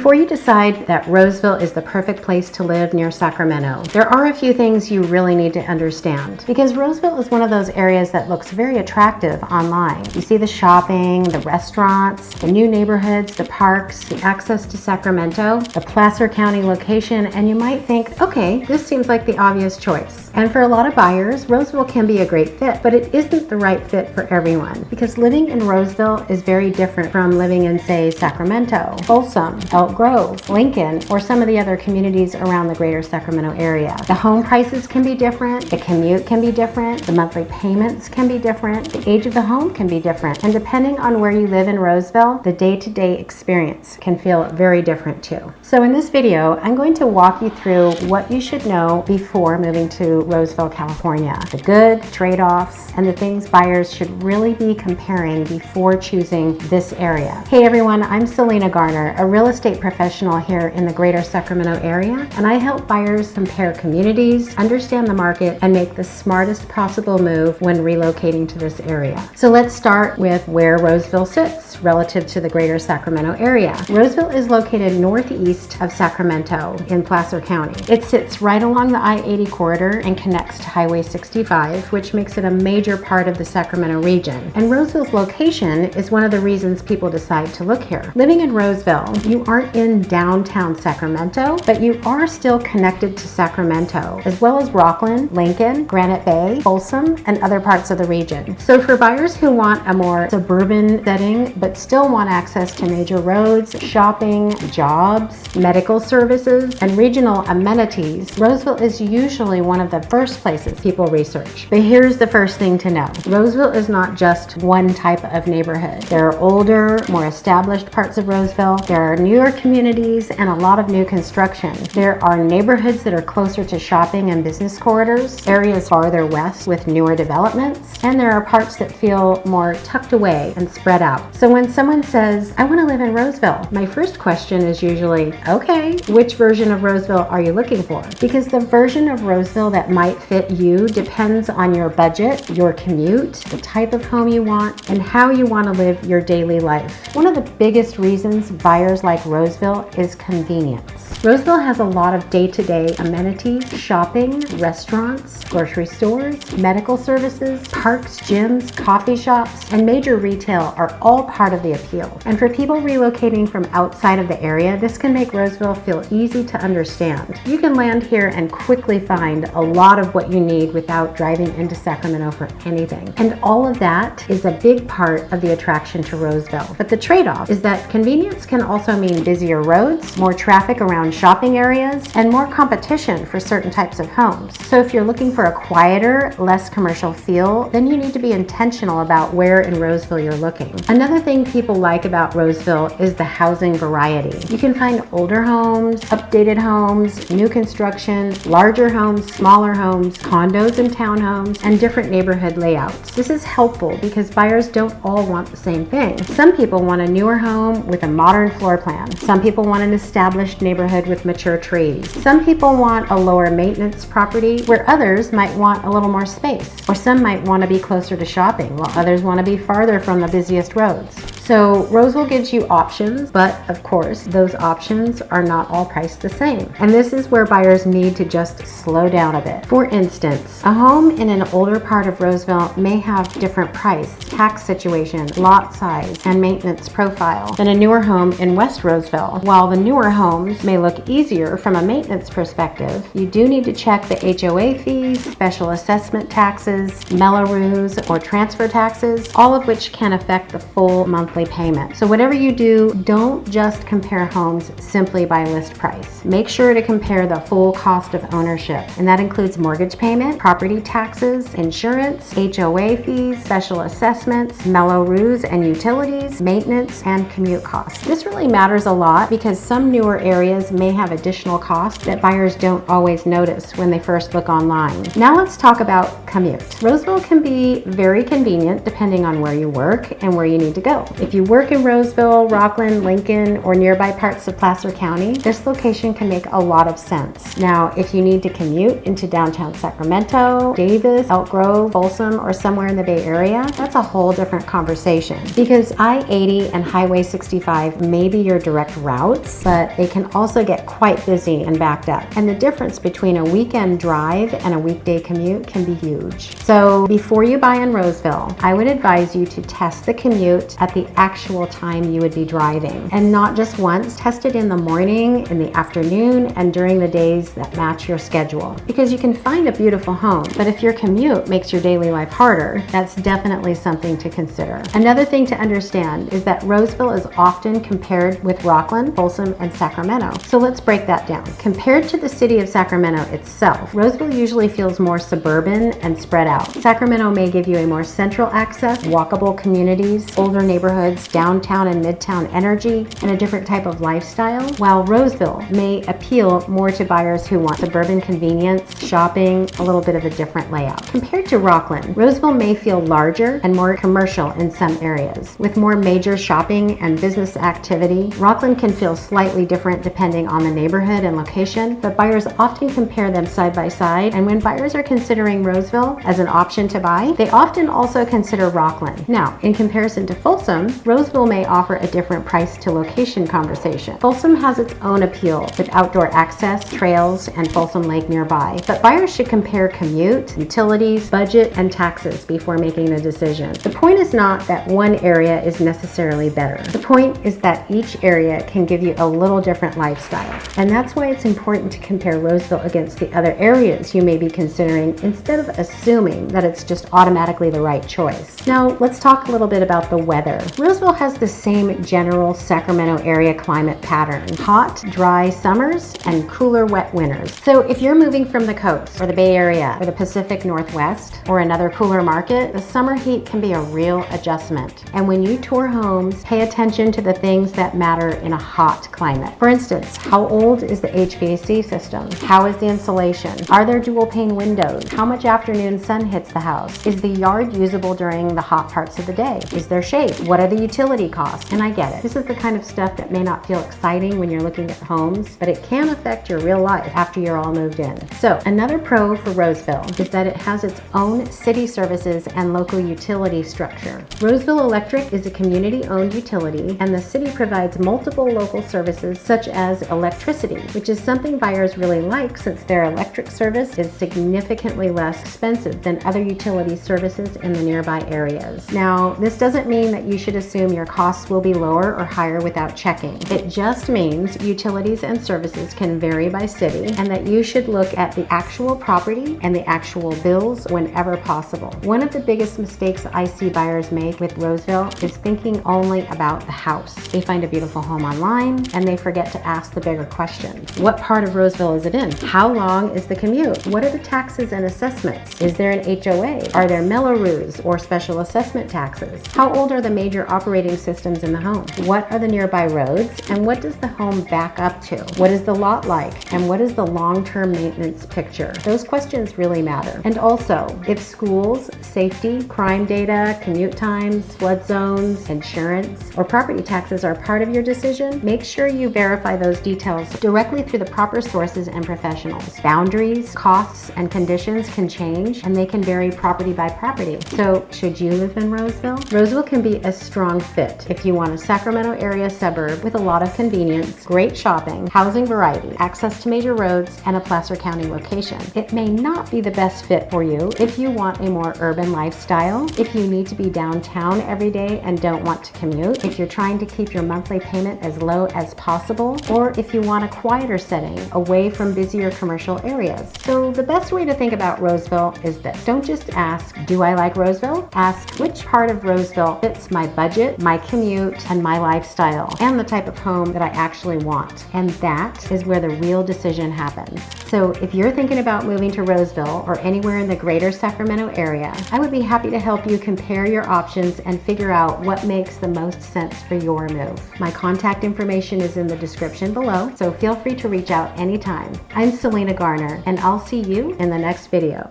Before you decide that Roseville is the perfect place to live near Sacramento, there are a few things you really need to understand, because Roseville is one of those areas that looks very attractive online. You see the shopping, the restaurants, the new neighborhoods, the parks, the access to Sacramento, the Placer County location, and you might think, okay, this seems like the obvious choice. And for a lot of buyers, Roseville can be a great fit, but it isn't the right fit for everyone, because living in Roseville is very different from living in, say, Sacramento, Folsom, Elk Grove, Lincoln, or some of the other communities around the Greater Sacramento area. The home prices can be different, the commute can be different, the monthly payments can be different, the age of the home can be different, and depending on where you live in Roseville, the day-to-day experience can feel very different too. So in this video, I'm going to walk you through what you should know before moving to Roseville, California. The good, trade-offs, and the things buyers should really be comparing before choosing this area. Hey everyone, I'm Selena, a real estate professional here in the Greater Sacramento area, and I help buyers compare communities, understand the market, and make the smartest possible move when relocating to this area. So let's start with where Roseville sits relative to the Greater Sacramento area. Roseville is located northeast of Sacramento in Placer County. It sits right along the I-80 corridor and connects to Highway 65, which makes it a major part of the Sacramento region. And Roseville's location is one of the reasons people decide to look here. Living in Roseville, you aren't in downtown Sacramento, but you are still connected to Sacramento, as well as Rocklin, Lincoln, Granite Bay, Folsom, and other parts of the region. So for buyers who want a more suburban setting, but still want access to major roads, shopping, jobs, medical services, and regional amenities, Roseville is usually one of the first places people research. But here's the first thing to know. Roseville is not just one type of neighborhood. There are older, more established parts of Roseville. There are newer communities and a lot of new construction. There are neighborhoods that are closer to shopping and business corridors, areas farther west with newer developments, and there are parts that feel more tucked away and spread out. So when someone says, I want to live in Roseville, my first question is usually, okay, which version of Roseville are you looking for? Because the version of Roseville that might fit you depends on your budget, your commute, the type of home you want, and how you want to live your daily life. One of the biggest reasons buyers like Roseville is convenience. Roseville has a lot of day-to-day amenities, shopping, restaurants, grocery stores, medical services, parks, gyms, coffee shops, and major retail are all part of the appeal. And for people relocating from outside of the area, this can make Roseville feel easy to understand. You can land here and quickly find a lot of what you need without driving into Sacramento for anything. And all of that is a big part of the attraction to Roseville. But the trade-off is that convenience can also mean busier roads, more traffic around shopping areas, and more competition for certain types of homes. So if you're looking for a quieter, less commercial feel, then you need to be intentional about where in Roseville you're looking. Another thing people like about Roseville is the housing variety. You can find older homes, updated homes, new construction, larger homes, smaller homes, condos and townhomes, and different neighborhood layouts. This is helpful because buyers don't all want the same thing. Some people want a newer home with a modern floor plan. Some people want an established neighborhood with mature trees. Some people want a lower maintenance property where others might want a little more space. Or some might want to be closer to shopping while others want to be farther from the busiest roads. So Roseville gives you options, but of course, those options are not all priced the same. And this is where buyers need to just slow down a bit. For instance, a home in an older part of Roseville may have different price, tax situation, lot size, and maintenance profile than a newer home in West Roseville. While the newer homes may look easier from a maintenance perspective, you do need to check the HOA fees, special assessment taxes, Mello-Roos, or transfer taxes, all of which can affect the full monthly payment. So whatever you do, don't just compare homes simply by list price. Make sure to compare the full cost of ownership, and that includes mortgage payment, property taxes, insurance, HOA fees, special assessments, Mello-Roos and utilities, maintenance, and commute costs. This really matters a lot because some newer areas may have additional costs that buyers don't always notice when they first look online. Now let's talk about commute. Roseville can be very convenient depending on where you work and where you need to go. If you work in Roseville, Rocklin, Lincoln, or nearby parts of Placer County, this location can make a lot of sense. Now, if you need to commute into downtown Sacramento, Davis, Elk Grove, Folsom, or somewhere in the Bay Area, that's a whole different conversation, because I-80 and Highway 65 may be your direct routes, but they can also get quite busy and backed up. And the difference between a weekend drive and a weekday commute can be huge. So before you buy in Roseville, I would advise you to test the commute at the actual time you would be driving, and not just once. Test it in the morning, in the afternoon, and during the days that match your schedule, because you can find a beautiful home, but if your commute makes your daily life harder, that's definitely something to consider. Another thing to understand is that Roseville is often compared with Rocklin, Folsom, and Sacramento. So let's break that down. Compared to the city of Sacramento itself, Roseville usually feels more suburban and spread out. Sacramento may give you a more central access, walkable communities, older neighborhoods, downtown and midtown energy, and a different type of lifestyle, while Roseville may appeal more to buyers who want suburban convenience, shopping, a little bit of a different layout. Compared to Rocklin, Roseville may feel larger and more commercial in some areas, with more major shopping and business activity. Rocklin can feel slightly different depending on the neighborhood and location, but buyers often compare them side by side, and when buyers are considering Roseville as an option to buy, they often also consider Rocklin. Now, in comparison to Folsom, Roseville may offer a different price to location conversation. Folsom has its own appeal with outdoor access, trails, and Folsom Lake nearby, but buyers should compare commute, utilities, budget, and taxes before making a decision. The point is not that one area is necessarily better. The point is that each area can give you a little different lifestyle, and that's why it's important to compare Roseville against the other areas you may be considering instead of assuming that it's just automatically the right choice. Now, let's talk a little bit about the weather. Roseville has the same general Sacramento area climate pattern: hot, dry summers and cooler, wet winters. So if you're moving from the coast or the Bay Area or the Pacific Northwest or another cooler market, the summer heat can be a real adjustment. And when you tour homes, pay attention to the things that matter in a hot climate. For instance, how old is the HVAC system? How is the insulation? Are there dual pane windows? How much afternoon sun hits the house? Is the yard usable during the hot parts of the day? Is there shade? What are the utility costs? And I get it. This is the kind of stuff that may not feel exciting when you're looking at homes, but it can affect your real life after you're all moved in. So another pro for Roseville is that it has its own city services and local utility structure. Roseville Electric is a community-owned utility, and the city provides multiple local services such as electricity, which is something buyers really like since their electric service is significantly less expensive than other utility services in the nearby areas. Now, this doesn't mean that you should assume your costs will be lower or higher without checking. It just means utilities and services can vary by city, and that you should look at the actual property and the actual bills whenever possible. One of the biggest mistakes I see buyers make with Roseville is thinking only about the house. They find a beautiful home online and they forget to ask the bigger question. What part of Roseville is it in? How long is the commute? What are the taxes and assessments? Is there an HOA? Are there Mello-Roos or special assessment taxes? How old are the major operating systems in the home? What are the nearby roads? And what does the home back up to? What is the lot like? And what is the long-term maintenance picture? Those questions really matter. And also, if schools, safety, crime data, commute times, flood zones, insurance, or property taxes are part of your decision, make sure you verify those details directly through the proper sources and professionals. Boundaries, costs, and conditions can change, and they can vary property by property. So, should you live in Roseville? Roseville can be a strong fit if you want a Sacramento area suburb with a lot of convenience, great shopping, housing variety, access to major roads, and a Placer County location. It may not be the best fit for you if you want a more urban lifestyle, if you need to be downtown every day and don't want to commute, if you're trying to keep your monthly payment as low as possible, or if you want a quieter setting away from busier commercial areas. So the best way to think about Roseville is this. Don't just ask, do I like Roseville? Ask, which part of Roseville fits my budget, my commute, and my lifestyle, and the type of home that I actually want. And that is where the real decision happens. So if you're thinking about moving to Roseville or anywhere in the Greater Sacramento area, I would be happy to help you compare your options and figure out what makes the most sense for your move. My contact information is in the description below, so feel free to reach out anytime. I'm Selena Garner, and I'll see you in the next video.